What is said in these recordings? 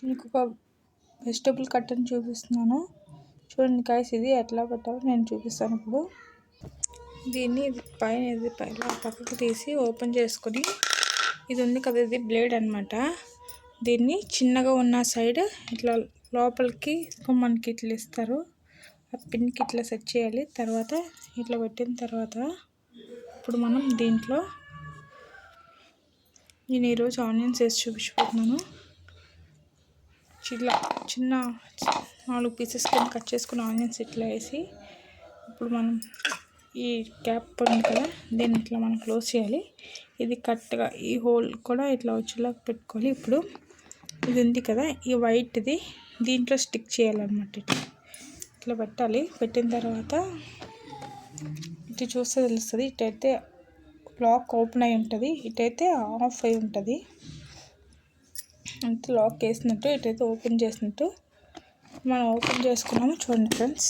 మీకు ఒక వెజిటబుల్ కట్టని చూపిస్తున్నాను. చూడండి గాయ్స్, ఇది ఎట్లా పెట్టాలో నేను చూపిస్తాను ఇప్పుడు. దీన్ని పైన పక్కకు తీసి ఓపెన్ చేసుకొని, ఇది ఉంది కదా, ఇది బ్లేడ్ అనమాట. దీన్ని చిన్నగా ఉన్న సైడ్ ఇట్లా లోపలికి మనకి ఇట్లా ఇస్తారు. ఆ పిన్కి ఇట్లా సెట్ చేయాలి. తర్వాత ఇట్లా పెట్టిన తర్వాత ఇప్పుడు మనం దీంట్లో నేను ఈరోజు ఆనియన్స్ వేసి చూపించిపోతున్నాను. ఇట్లా చిన్న 4 పీసెస్ కింద కట్ చేసుకున్న ఆనియన్స్ ఇట్లా వేసి, ఇప్పుడు మనం ఈ క్యాప్ ఉంది కదా, దీన్ని ఇట్లా మనం క్లోజ్ చేయాలి. ఇది కరెక్ట్గా ఈ హోల్ కూడా ఇట్లా వచ్చేలా పెట్టుకోవాలి. ఇప్పుడు ఇది ఉంది కదా, ఈ వైట్ది దీంట్లో స్టిక్ చేయాలన్నమాట. ఇట్లా పెట్టాలి. పెట్టిన తర్వాత ఇటు చూస్తే తెలుస్తుంది. ఇటైతే లాక్ ఓపెన్ అయి ఉంటుంది, ఇటైతే ఆఫ్ అయి ఉంటుంది. అంటే లాక్ వేసినట్టు, ఇటైతే ఓపెన్ చేసినట్టు. మనం ఓపెన్ చేసుకున్నాము. చూడండి ఫ్రెండ్స్,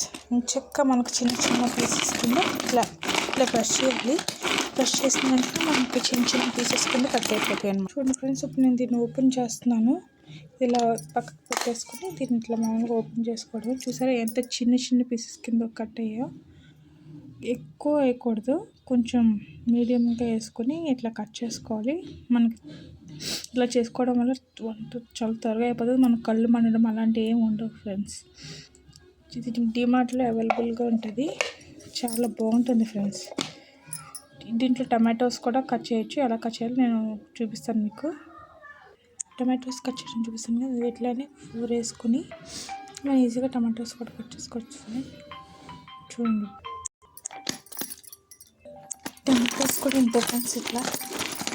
చక్కగా మనకు చిన్న చిన్న పీసెస్ కింద ఇట్లా ప్రెస్ చేయాలి. ప్రెస్ చేసిన వెంటనే మనకి చిన్న చిన్న పీసెస్ కింద కట్ అయిపోతాయి అన్నమాట. చూడండి ఫ్రెండ్స్, ఇప్పుడు నేను దీన్ని ఓపెన్ చేస్తున్నాను. ఇలా పక్కకు పెట్టేసుకుని దీన్ని ఇట్లా మామూలుగా ఓపెన్ చేసుకోవడం. చూసారా ఎంత చిన్న చిన్న పీసెస్ కింద కట్ అయ్యాయో. ఎక్కువ వేయకూడదు, కొంచెం మీడియంగా వేసుకొని ఇట్లా కట్ చేసుకోవాలి. మనకి ఇలా చేసుకోవడం వల్ల వంట చాలా త్వరగా అయిపోతుంది. మనకు కళ్ళు మండడం అలాంటివి ఏమి ఉండవు ఫ్రెండ్స్. ఇది డిమార్ట్లో అవైలబుల్గా ఉంటుంది, చాలా బాగుంటుంది ఫ్రెండ్స్. దీంట్లో టమాటోస్ కూడా కట్ చేయొచ్చు. ఎలా కట్ చేయాలో నేను చూపిస్తాను మీకు. టమాటోస్ కట్ చేయడం చూపిస్తాను కదా, ఇట్లానే 4 వేసుకుని మనం ఈజీగా టమాటోస్ కూడా కట్ చేసుకోవచ్చు. చూడండి, టమాటోస్ కూడా ఇంతే ఫ్రెండ్స్. ఇట్లా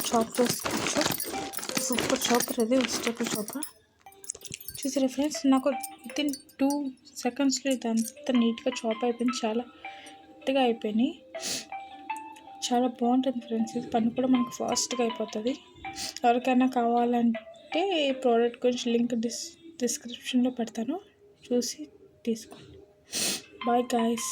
చాప్ చేసుకోవచ్చు. సూపర్ చాపర్, అది వెజిటబుల్ చాపర్. చూసారా ఫ్రెండ్స్, నాకు వితిన్ 2 సెకండ్స్లో ఇదంతా నీట్గా చాప్ అయిపోయింది. చాలా నీట్గా అయిపోయినాయి. చాలా బాగుంటుంది ఫ్రెండ్స్. ఇది పని కూడా మనకు ఫాస్ట్గా అయిపోతుంది. ఎవరికైనా కావాలంటే ఈ ప్రోడక్ట్ గురించి లింక్ డిస్క్రిప్షన్లో పెడతాను, చూసి తీసుకోండి. Bye guys.